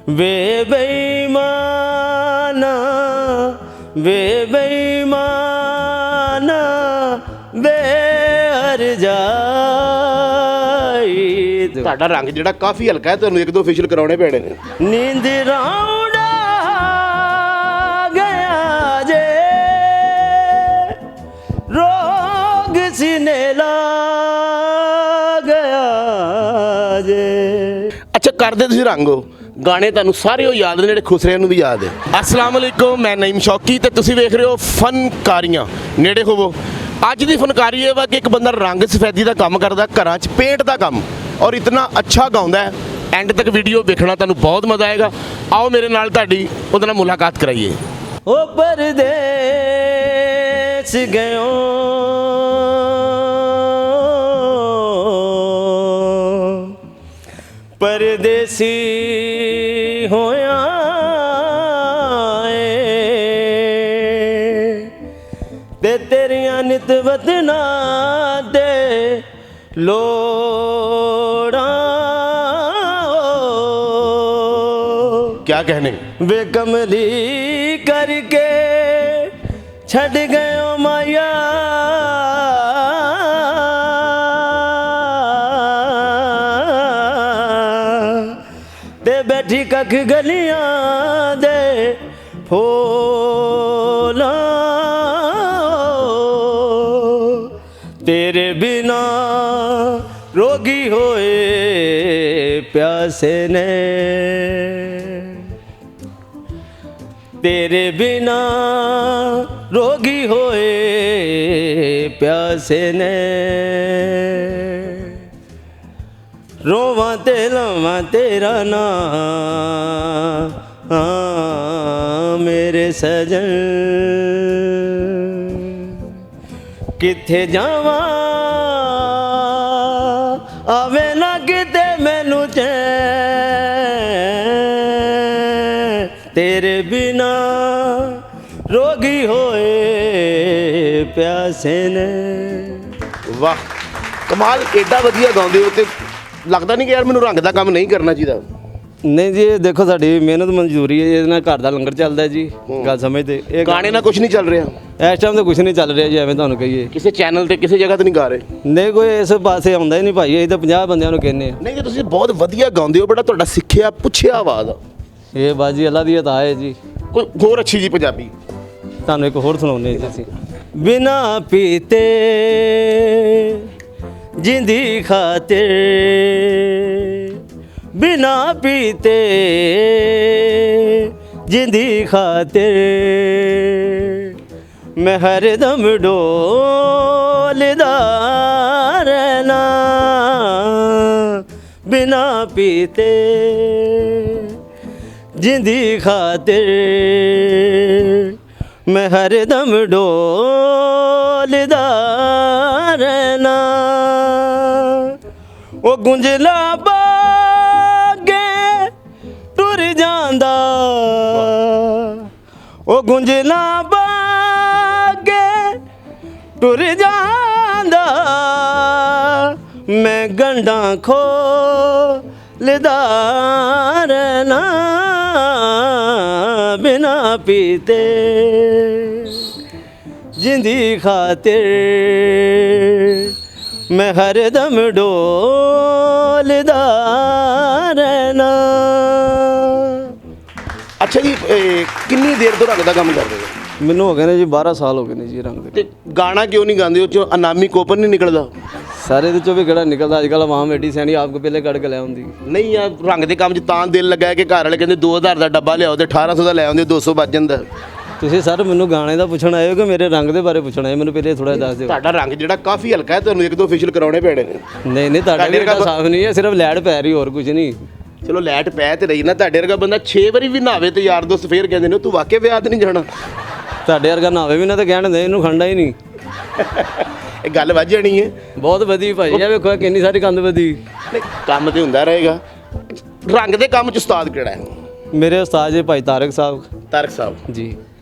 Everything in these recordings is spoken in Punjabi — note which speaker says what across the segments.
Speaker 1: वे बेईमाना वे बेईमाना वे हर जाई।
Speaker 2: ਤੁਹਾਡਾ ਰੰਗ ਜਿਹੜਾ ਕਾਫੀ ਹਲਕਾ ਹੈ, ਤੁਹਾਨੂੰ 1-2 ਫੇਸ਼ੀਅਲ ਕਰਾਉਣੇ ਪੈਣੇ ਨੇ।
Speaker 1: नींद राउंडा गया जे रोग सीने ला गया जे।
Speaker 2: ਅੱਛਾ ਕਰਦੇ ਤੁਸੀਂ ਰੰਗ ਹੋ, ਗਾਣੇ ਤੁਹਾਨੂੰ ਸਾਰੇ ਉਹ ਯਾਦ ਨੇ ਜਿਹੜੇ ਖੁਸਰਿਆਂ ਨੂੰ ਵੀ ਯਾਦ ਹੈ। ਅਸਲਾਮ ਵਾਲੇਕੁਮ, ਮੈਂ ਨਈਮ ਸ਼ੌਕੀ ਤੇ ਤੁਸੀਂ ਵੇਖ ਰਹੇ ਹੋ ਫਨਕਾਰੀਆਂ। ਨੇੜੇ ਹੋਵੋ। ਅੱਜ ਦੀ ਫਨਕਾਰੀ ਇਹ ਵਾ ਕਿ ਇੱਕ ਬੰਦਾ ਰੰਗ ਸਫੈਦੀ ਦਾ ਕੰਮ ਕਰਦਾ, ਘਰਾਂ 'ਚ ਪੇਂਟ ਦਾ ਕੰਮ, ਔਰ ਇਤਨਾ ਅੱਛਾ ਗਾਉਂਦਾ ਹੈ। ਐਂਡ ਤੱਕ ਵੀਡੀਓ ਵੇਖਣਾ ਤੁਹਾਨੂੰ ਬਹੁਤ ਮਜ਼ਾ ਆਏਗਾ। ਆਓ ਮੇਰੇ ਨਾਲ ਤੁਹਾਡੀ ਉਹਦੇ ਨਾਲ ਮੁਲਾਕਾਤ ਕਰਾਈਏ।
Speaker 1: ओ परदेस गयो परदेसी होया ते तेरियां नित वतना दे लोड़ा
Speaker 2: क्या कहने।
Speaker 1: वे कमली करके छड़ गयो माया ते बैठी कख गलियां दे फूला तेरे बिना रोगी होए प्यासे ने तेरे बिना रोगी होए प्यासे ने रोवां ते लवां तेरा नाम मेरे सजन किथे जावां आवे ना किते मैनू चैन तेरे बिना रोगी होए प्यासे ने।
Speaker 2: ਵਾਹ ਕਮਾਲ, ਐਡਾ ਵਧੀਆ ਗਾਉਂਦੇ ਹੋ ਤੇ ਲੱਗਦਾ ਨਹੀਂ ਕਿ ਯਾਰ ਮੈਨੂੰ ਰੰਗ ਦਾ ਕੰਮ ਨਹੀਂ ਕਰਨਾ ਚਾਹੀਦਾ।
Speaker 1: ਨਹੀਂ ਜੀ, ਇਹ ਦੇਖੋ ਸਾਡੀ ਮਿਹਨਤ ਮਨਜ਼ੂਰੀ ਹੈ, ਇਹਦੇ ਨਾਲ ਘਰ ਦਾ ਲੰਗਰ ਚੱਲਦਾ ਜੀ। ਗੱਲ ਸਮਝਦੇ। ਇਹ
Speaker 2: ਗਾਣੇ ਨਾਲ ਕੁਝ ਨਹੀਂ ਚੱਲ ਰਿਹਾ
Speaker 1: ਇਸ ਟਾਈਮ ਤਾਂ ਕੁਝ ਨਹੀਂ ਚੱਲ ਰਿਹਾ ਜੀ, ਐਵੇਂ ਤੁਹਾਨੂੰ ਕਹੀਏ।
Speaker 2: ਕਿਸੇ ਚੈਨਲ ਤੇ ਕਿਸੇ ਜਗ੍ਹਾ ਤੇ ਨਹੀਂ ਗਾ ਰਹੇ।
Speaker 1: ਨਹੀਂ ਕੋਈ ਇਸ ਪਾਸੇ ਆਉਂਦਾ ਹੀ ਨਹੀਂ ਭਾਈ, ਅਸੀਂ ਤਾਂ 50 ਬੰਦਿਆਂ ਨੂੰ ਕਹਿੰਦੇ ਆ।
Speaker 2: ਨਹੀਂ, ਤੁਸੀਂ ਬਹੁਤ ਵਧੀਆ ਗਾਉਂਦੇ ਹੋ, ਬੜਾ ਤੁਹਾਡਾ ਸਿੱਖਿਆ ਪੁੱਛਿਆ ਆਵਾਜ਼ ਆ।
Speaker 1: ਇਹ ਬਾਜੀ ਅੱਲਾ ਦੀ ਅਤਾ ਹੈ ਜੀ।
Speaker 2: ਕੋਈ ਹੋਰ ਅੱਛੀ ਜੀ ਪੰਜਾਬੀ
Speaker 1: ਤੁਹਾਨੂੰ ਇੱਕ ਹੋਰ ਸੁਣਾਉਂਦੇ ਜੀ ਅਸੀਂ। ਬਿਨਾ ਪੀਤੇ ਜਿੰਦੀ ਖਾਤਰ ਬਿਨਾ ਪੀਤੇ ਜਿੰਦੀ ਖਾਤਰ ਮੈਂ ਹਰਦਮ ਡੋਲਦਾ ਰਹਿਣਾ ਬਿਨਾ ਪੀਤੇ जिंदी खातिर मैं हरदम डोलदा रहना ओ गुंजला बागे टुर जांदा ओ गुंजला बागे टुर जांदा मैं गंढा खोलदा रहना बिना पीते जिंदी खातिर मैं हरदम डोलदा रहना।
Speaker 2: ਅੱਛਾ ਜੀ, ਕਿੰਨੀ ਦੇਰ ਤੋਂ ਰੰਗ ਦਾ ਕੰਮ ਕਰਦੇ ਹੋ?
Speaker 1: ਮੈਨੂੰ ਹੋ ਗਏ ਨੇ ਜੀ 12 ਸਾਲ ਹੋ ਗਏ ਨੇ ਜੀ ਰੰਗ ਦੇ।
Speaker 2: ਤੇ ਗਾਣਾ ਕਿਉਂ ਨਹੀਂ ਗਾਉਂਦੇ? ਉਹ ਚੋਂ ਅਨਾਮੀ ਕੋਪਨ ਨਹੀਂ ਨਿਕਲਦਾ?
Speaker 1: ਸਾਰੇ ਦੇ ਚੋਂ ਵੀ ਕਿਹੜਾ ਨਿਕਲਦਾ ਅੱਜ ਕੱਲ੍ਹ। ਆਵਾਮ ਐਡੀ ਸਿਆਣੀ ਆਪ ਕੋ ਪਹਿਲੇ ਕੱਢ ਕੇ ਲੈ ਆਉਂਦੀ।
Speaker 2: ਨਹੀਂ ਯਾਰ, ਰੰਗ ਦੇ ਕੰਮ 'ਚ ਤਾਂ ਦਿਲ ਲੱਗਾ ਹੈ ਕਿ ਘਰ ਵਾਲੇ ਕਹਿੰਦੇ 2000 ਦਾ ਡੱਬਾ ਲਿਆਓ ਤੇ 1800 ਦਾ ਲੈ ਆਉਂਦੇ, 200 ਵੱਜ ਜਾਂਦਾ।
Speaker 1: ਤੁਸੀਂ ਸਰ ਮੈਨੂੰ ਗਾਣੇ ਦਾ ਪੁੱਛਣ ਆਏ ਹੋ ਕਿ ਮੇਰੇ ਰੰਗ ਦੇ ਬਾਰੇ ਪੁੱਛਣਾ ਹੈ? ਮੈਨੂੰ ਪਹਿਲੇ ਥੋੜ੍ਹਾ ਦੱਸ ਦਿਓ।
Speaker 2: ਤੁਹਾਡਾ ਰੰਗ ਜਿਹੜਾ ਕਾਫੀ ਹਲਕਾ ਹੈ, ਤੁਹਾਨੂੰ 1-2 ਫੇਸ਼ੀਅਲ ਕਰਾਉਣੇ ਪੈਣੇ ਨੇ।
Speaker 1: ਨਹੀਂ ਨਹੀਂ, ਤੁਹਾਡਾ ਵੀ ਏਡਾ ਸਾਫ਼ ਨਹੀਂ ਹੈ, ਸਿਰਫ ਲੈੜ ਪੈ ਰਹੀ, ਹੋਰ ਕੁਝ ਨਹੀਂ।
Speaker 2: ਚਲੋ ਲੈਟ ਪੈ ਤੇ ਰਹੀ ਨਾ। ਤੁਹਾਡੇ ਵਰਗਾ ਬੰਦਾ 6 ਵਾਰੀ ਵੀ ਨਹਾਵੇ ਤੇ ਯਾਰ ਦੋਸਤ ਫੇਰ ਕਹਿੰਦੇ ਨੇ ਤੂੰ ਵਾਕਿਆ ਵਿਆਹ ਤੇ ਨਹੀਂ ਜਾਣਾ।
Speaker 1: ਤੁਹਾਡੇ ਵਰਗਾ ਨਹਾਵੇ ਵੀ ਨਾ ਤਾਂ ਕਹਿਣ ਦੇ ਇਹਨੂੰ ਖੰਡਾ ਹੀ ਨਹੀਂ।
Speaker 2: ਇਹ ਗੱਲ ਵੱਜ ਜਾਣੀ ਹੈ।
Speaker 1: ਬਹੁਤ ਵਧੀ ਭਾਈ, ਇਹ ਵੇਖੋ ਕਿੰਨੀ ਸਾਰੀ ਕੰਧ ਵਧੀ।
Speaker 2: ਨਹੀਂ, ਕੰਮ ਤੇ ਹੁੰਦਾ ਰਹੇਗਾ। ਰੰਗ ਦੇ ਕੰਮ 'ਚ ਉਸਤਾਦ ਕਿਹੜਾ ਹੈ?
Speaker 1: ਮੇਰੇ ਉਸਤਾਦ ਜੀ ਭਾਈ ਤਾਰਕ ਸਾਹਿਬ।
Speaker 2: ਤਾਰਕ ਸਾਹਿਬ
Speaker 1: ਜੀ।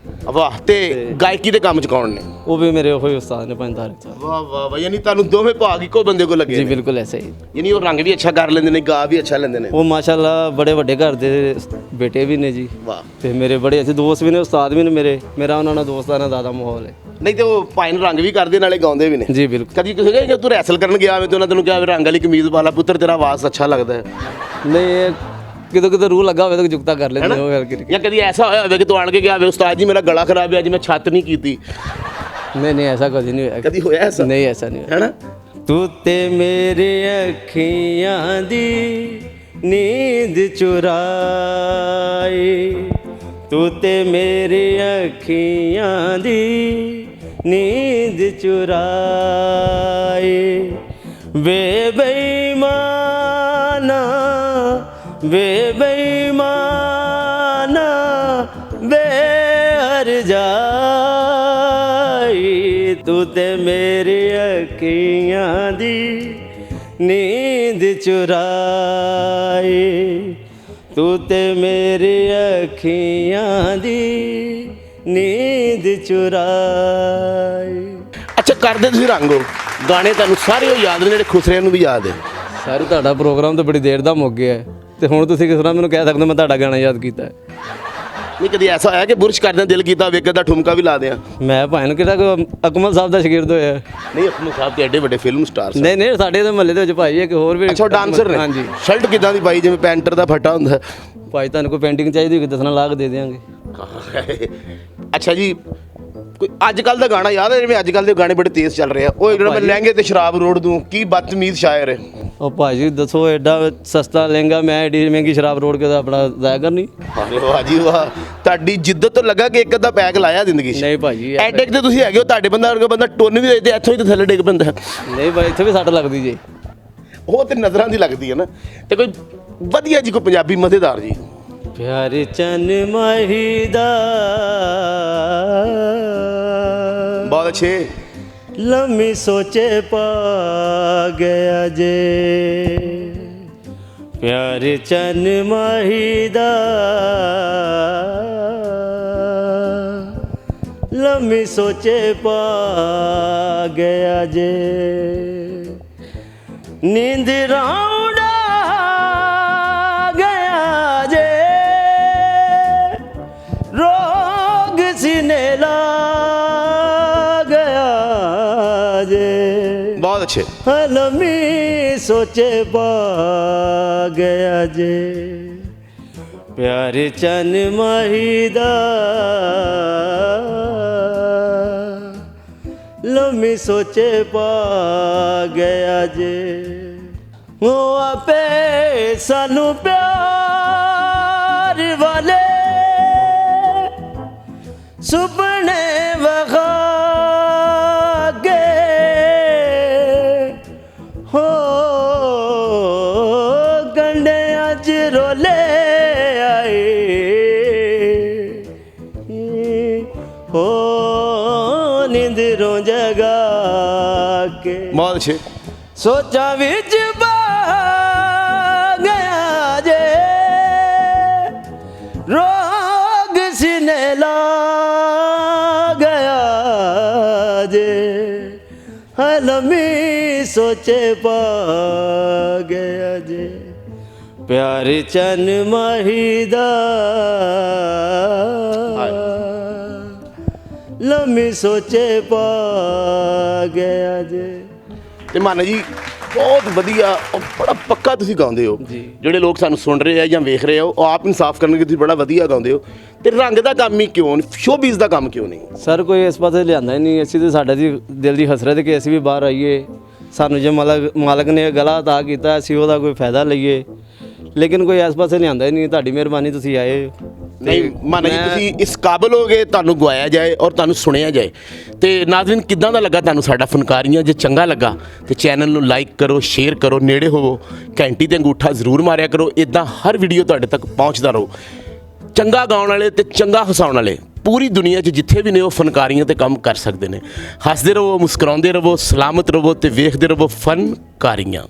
Speaker 2: ਵਾਹ। ਤੇ ਗਾਇਕੀ ਦੇ ਕੰਮ ਚ ਕੌਣ ਨੇ?
Speaker 1: ਉਹ ਵੀ ਮੇਰੇ ਉਹੀ ਉਸਤਾਦ ਨੇ ਪੰਜ ਤਾਰੇ ਸਾਹਿਬ।
Speaker 2: ਵਾਹ ਵਾਹ ਵਾਹ, ਯਾਨੀ ਤੁਹਾਨੂੰ ਦੋਵੇਂ ਭਾਗ ਇੱਕੋ ਬੰਦੇ ਕੋਲ ਲੱਗੇ
Speaker 1: ਜੀ
Speaker 2: ਨੇ।
Speaker 1: ਬਿਲਕੁਲ ਐਸੇ ਹੀ।
Speaker 2: ਯਾਨੀ ਉਹ ਰੰਗ ਵੀ ਅੱਛਾ ਕਰ ਲੈਂਦੇ ਨੇ, ਗਾ ਵੀ ਅੱਛਾ ਲੈਂਦੇ ਨੇ।
Speaker 1: ਉਹ ਮਾਸ਼ਾਅੱਲਾ ਬੜੇ ਵੱਡੇ ਘਰ ਦੇ ਬੇਟੇ ਵੀ ਨੇ ਜੀ,
Speaker 2: ਵਾਹ।
Speaker 1: ਤੇ ਮੇਰੇ ਬੜੇ ਅੱਛੇ ਦੋਸਤ ਵੀ ਨੇ, ਉਸਤਾਦ ਵੀ ਨੇ ਮੇਰਾ ਉਹਨਾਂ ਨਾਲ ਦੋਸਤਾਂ ਨਾਲ ਜ਼ਿਆਦਾ ਮਾਹੌਲ ਹੈ।
Speaker 2: ਨਹੀਂ ਤੇ ਉਹ ਪਾਇਨ ਰੰਗ ਵੀ ਕਰਦੇ ਨਾਲੇ ਗਾਉਂਦੇ ਵੀ ਨੇ।
Speaker 1: ਜੀ ਬਿਲਕੁਲ।
Speaker 2: ਕਦੀ ਕਿਸੇ ਨੇ ਕਿ ਤੂੰ ਰੈਸਲ ਕਰਨ ਗਿਆ ਹੋਵੇ ਤੇ ਉਹਨਾਂ ਤੈਨੂੰ ਕਿਹਾ ਵੀ ਰੰਗ ਵਾਲੀ ਕਮੀਜ਼ ਪਾ ਲਾ ਪੁੱਤਰ, ਤੇਰਾ ਆਵਾਜ਼ ਅੱਛਾ ਲੱਗਦਾ ਹੈ?
Speaker 1: ਨਹੀਂ, ਇਹ ਕਿਤੇ ਰੂਹ ਲੱਗਾ ਹੋਵੇ ਤਾਂ ਜੁਗਤਾ ਕਰ ਲੈਂਦੇ ਹੋ ਗੱਲ ਕਰੀ।
Speaker 2: ਜਾਂ ਕਦੀ ਐਸਾ ਹੋਇਆ ਹੋਵੇ ਕਿ ਤੂੰ ਆਣ ਕੇ ਗਿਆ ਹੋਵੇ ਉਸਤਾਦ ਜੀ ਮੇਰਾ ਗਲਾ ਖਰਾਬ ਹੈ ਅੱਜ ਮੈਂ ਛੱਤ ਨਹੀਂ ਕੀਤੀ?
Speaker 1: ਨਹੀਂ ਐਸਾ ਕੁਝ ਨਹੀਂ ਹੋਇਆ।
Speaker 2: ਕਦੀ ਹੋਇਆ ਐਸਾ?
Speaker 1: ਨਹੀਂ ਐਸਾ ਨਹੀਂ ਹੋਇਆ।
Speaker 2: ਹੈਨਾ?
Speaker 1: ਤੂੰ ਤੇ ਮੇਰੇ ਅੱਖੀਆਂ ਦੀ ਨੀਂਦ ਚੁਰਾਈ, ਤੂੰ ਤੇ ਮੇਰੇ ਅੱਖੀਆਂ ਦੀ ਨੀਂਦ ਚੁਰਾਈ, ਵੇ ਬੇਈਮਾਨਾ ਵੇ ਬੇਈਮਾਨਾ ਵੇ ਹਰ ਜਾਈ, ਤੂੰ ਤੇ ਮੇਰੀ ਅੱਖੀਆਂ ਦੀ ਨੀਂਦ ਚੁਰਾਈ, ਤੂੰ ਤੇ ਮੇਰੀ ਅੱਖੀਆਂ ਦੀ ਨੀਂਦ ਚੁਰਾਈ।
Speaker 2: ਅੱਛਾ, ਕਰਦੇ ਤੁਸੀਂ ਰੰਗੋ ਗਾਣੇ, ਤੁਹਾਨੂੰ ਸਾਰੇ ਉਹ ਯਾਦ ਨੇ ਜਿਹੜੇ ਖੁਸਰਿਆਂ ਨੂੰ ਵੀ ਯਾਦ ਹੈ?
Speaker 1: ਸਰ ਤੁਹਾਡਾ ਪ੍ਰੋਗਰਾਮ ਤਾਂ ਬੜੀ ਦੇਰ ਦਾ ਮੁੱਕ ਗਿਆ ਹੈ, ਤੇ ਹੁਣ ਤੁਸੀਂ ਕਿਸ ਤਰ੍ਹਾਂ ਮੈਨੂੰ ਕਹਿ ਸਕਦੇ ਹੋ ਮੈਂ ਤੁਹਾਡਾ ਗਾਣਾ ਯਾਦ ਕੀਤਾ ਹੈ?
Speaker 2: ਨਹੀਂ ਕਦੀ ਐਸਾ ਹੋਇਆ ਕਿ ਬੁਰਸ਼ ਕਰਦਿਆਂ ਦਿਲ ਕੀਤਾ ਵੇਖ ਦਾ ਠੁਮਕਾ ਵੀ ਲਾ ਦਿਆਂ?
Speaker 1: ਮੈਂ ਭਾਵੇਂ ਨੂੰ ਕਿਹੜਾ ਅਕਮਲ ਸਾਹਿਬ ਦਾ ਸ਼ਾਗਿਰਦ ਹੋਇਆ।
Speaker 2: ਨਹੀਂ ਅਕਮਲ ਸਾਹਿਬ ਤੇ ਐਡੇ ਵੱਡੇ ਫਿਲਮ ਸਟਾਰ
Speaker 1: ਨਹੀਂ ਨਹੀਂ, ਸਾਡੇ ਦੇ ਮਹੱਲੇ ਦੇ ਵਿੱਚ ਭਾਈ ਇੱਕ ਹੋਰ ਵੀ।
Speaker 2: ਅੱਛਾ, ਡਾਂਸਰ ਨੇ?
Speaker 1: ਹਾਂਜੀ।
Speaker 2: ਸ਼ਰਟ ਕਿਦਾਂ ਦੀ ਪਾਈ ਜਿਵੇਂ ਪੈਂਟਰ ਦਾ ਫੱਟਾ ਹੁੰਦਾ?
Speaker 1: ਭਾਈ ਤੁਹਾਨੂੰ ਕੋਈ ਪੇਂਟਿੰਗ ਚਾਹੀਦੀ ਹੋਵੇ ਦੱਸਣਾ, ਲਾ ਕੇ ਦੇ ਦਿਆਂਗੇ।
Speaker 2: ਅੱਛਾ ਜੀ, ਕੋਈ ਅੱਜ ਕੱਲ ਦਾ ਗਾਣਾ ਯਾਦ ਹੈ ਜਿਵੇਂ ਅੱਜ ਕੱਲ ਦੇ ਗਾਣੇ ਬੜੇ ਤੇਜ਼ ਚੱਲ ਰਹੇ ਆ? ਉਹ ਜਿਹੜਾ ਮੈਂ ਲਹਿੰਗੇ ਤੇ ਸ਼ਰਾਬ ਰੋੜ ਦੂੰ, ਕੀ ਬਦਤਮੀਜ਼ ਸ਼ਾਇਰ ਹੈ।
Speaker 1: ਉਹ ਭਾਜੀ ਦੱਸੋ, ਐਡਾ ਸਸਤਾ ਲਹਿੰਗਾ ਮੈਂ ਐਡੀ ਮਹਿੰਗੀ ਸ਼ਰਾਬ ਰੋੜ ਕੇ ਤਾਂ ਆਪਣਾ ਜ਼ਾਇਆ ਕਰਨੀ।
Speaker 2: ਅਰੇ ਵਾਹ ਜੀ ਵਾਹ, ਤੁਹਾਡੀ ਜਿੱਦਤ ਤੋਂ ਲੱਗਾ ਕਿ ਇੱਕ ਅੱਧਾ ਪੈਕ ਲਾਇਆ ਜ਼ਿੰਦਗੀ 'ਚ।
Speaker 1: ਨਹੀਂ ਭਾਜੀ,
Speaker 2: ਐਡੇ ਕਿਤੇ ਤੁਸੀਂ ਹੈਗੇ ਹੋ, ਤੁਹਾਡੇ ਬੰਦਾ ਟੁੰਨ ਵੀ ਦੇ ਤੇ ਇੱਥੋਂ ਹੀ ਤੇ ਥੱਲੇ ਡਿੱਗ ਪੈਂਦਾ।
Speaker 1: ਨਹੀਂ ਭਾਈ, ਇੱਥੇ ਵੀ ਸੱਟ ਲੱਗਦੀ ਜੀ।
Speaker 2: ਉਹ ਤੇ ਨਜ਼ਰਾਂ ਦੀ ਲੱਗਦੀ ਹੈ ਨਾ। ਤੇ ਕੋਈ ਵਧੀਆ ਜੀ ਕੋਈ ਪੰਜਾਬੀ ਮਜ਼ੇਦਾਰ ਜੀ?
Speaker 1: ਪਿਆਰ ਚੰਨ ਮਾਹੀ ਦਾ
Speaker 2: ਬਹੁਤ ਅੱਛੇ।
Speaker 1: ਲੰਮੀ ਸੋਚੇ ਪਾ ਗਿਆ ਜੇ, ਪਿਆਰ ਚੰਨ ਮਾਹੀ ਦਾ ਲੰਮੀ ਸੋਚੇ ਪਾ ਗਿਆ ਜੇ, ਨੀਂਦ ਰੌਂਡਾ ਗਿਆ ਜੇ, ਰੋਗ ਸੀਨੇ ਲਾ ਗਿਆ ਜੇ,
Speaker 2: ਬਹੁਤ ਅੱਛੇ।
Speaker 1: ਲੰਮੀ ਸੋਚੇ ਪਾ ਗਿਆ ਜੇ, ਪਿਆਰ ਚੰਨ ਮਾਹੀ ਦਾ ਲੰਮੀ ਸੋਚੇ ਪਾ ਗਿਆ ਜੇ, ਉਹ ਆਪੇ ਸਾਨੂੰ ਪਿਆਰ ਵਾਲੇ ਸੁਪਨੇ ਵਖਾ ਕੇ, ਹੋ ਗੰਢਿਆਂ 'ਚ ਰੋਲੇ ਆਏ, ਹੋ ਨੀਂਦਰੋਂ ਜਗਾ ਕੇ,
Speaker 2: ਬਹੁਤ ਅੱਛੇ।
Speaker 1: ਸੋਚਾਂ ਵਿੱਚ ਪਾ ਗਿਆ ਜੇ, ਰੋਗ ਸੀਨੇ ਲਾ ਗਿਆ ਜੇ, ਲੰਮੀ ਸੋਚੇ ਪਾ ਗਿਆ ਜੇ, ਪਿਆਰ ਚੰਨ ਮਾਹੀ ਦਾ ਲੰਮੀ ਸੋਚੇ ਪਾ ਗਿਆ ਜੇ।
Speaker 2: ਤੇ ਮਾਨਾ ਜੀ ਬਹੁਤ ਵਧੀਆ, ਉਹ ਬੜਾ ਪੱਕਾ ਤੁਸੀਂ ਗਾਉਂਦੇ ਹੋ।
Speaker 1: ਜੀ।
Speaker 2: ਜਿਹੜੇ ਲੋਕ ਸਾਨੂੰ ਸੁਣ ਰਹੇ ਆ ਜਾਂ ਵੇਖ ਰਹੇ ਆ ਉਹ ਆਪ ਇਨਸਾਫ ਕਰਨਗੇ, ਤੁਸੀਂ ਬੜਾ ਵਧੀਆ ਗਾਉਂਦੇ ਹੋ। ਤੇ ਰੰਗ ਦਾ ਕੰਮ ਹੀ ਕਿਉਂ ਨਹੀਂ, ਸ਼ੋਬੀਜ਼ ਦਾ ਕੰਮ ਕਿਉਂ ਨਹੀਂ?
Speaker 1: ਸਰ ਕੋਈ ਇਸ ਪਾਸੇ ਲਿਆਂਦਾ ਹੀ ਨਹੀਂ। ਅਸੀਂ ਤਾਂ ਸਾਡਾ ਦੀ ਦਿਲ ਦੀ ਹਸਰਤ ਕਿ ਅਸੀਂ ਵੀ ਬਾਹਰ ਆਈਏ, ਸਾਨੂੰ ਜੇ ਮਾਲਕ ਨੇ ਗਲਾ ਅਤਾ ਕੀਤਾ ਅਸੀਂ ਉਹਦਾ ਕੋਈ ਫਾਇਦਾ ਲਈਏ, ਲੇਕਿਨ ਕੋਈ ਇਸ ਪਾਸੇ ਲਿਆਂਦਾ ਹੀ ਨਹੀਂ। ਤੁਹਾਡੀ ਮਿਹਰਬਾਨੀ, ਤੁਸੀਂ ਆਏ।
Speaker 2: ਨਹੀਂ ਮਾਨਾ ਜੀ, ਤੁਸੀਂ ਇਸ ਕਾਬਲ ਹੋਗੇ ਤੁਹਾਨੂੰ ਗਵਾਇਆ ਜਾਏ ਔਰ ਤੁਹਾਨੂੰ ਸੁਣਿਆ ਜਾਏ। ਤੇ ਨਾਜ਼ਰੀਨ, ਕਿੱਦਾਂ ਦਾ ਲੱਗਾ ਤੁਹਾਨੂੰ ਸਾਡਾ ਫਨਕਾਰੀਆਂ? ਜੇ ਚੰਗਾ ਲੱਗਾ ਤੇ ਚੈਨਲ ਨੂੰ ਲਾਈਕ ਕਰੋ, ਸ਼ੇਅਰ ਕਰੋ, ਨੇੜੇ ਹੋਵੋ, ਘੰਟੀ ਤੇ ਅੰਗੂਠਾ ਜ਼ਰੂਰ ਮਾਰਿਆ ਕਰੋ। ਇਦਾਂ ਹਰ ਵੀਡੀਓ ਤੁਹਾਡੇ ਤੱਕ ਪਹੁੰਚਦਾ ਰਹੋ। ਚੰਗਾ ਗਾਉਣ ਵਾਲੇ ਤੇ ਚੰਗਾ ਹਸਾਉਣ ਵਾਲੇ ਪੂਰੀ ਦੁਨੀਆ 'ਚ ਜਿੱਥੇ ਵੀ ਨੇ ਉਹ ਫਨਕਾਰੀਆਂ ਤੇ ਕੰਮ ਕਰ ਸਕਦੇ ਨੇ। ਹੱਸਦੇ ਰਹੋ, ਮੁਸਕਰਾਉਂਦੇ ਰਹੋ, ਸਲਾਮਤ ਰਹੋ ਤੇ ਵੇਖਦੇ ਰਹੋ ਫਨਕਾਰੀਆਂ।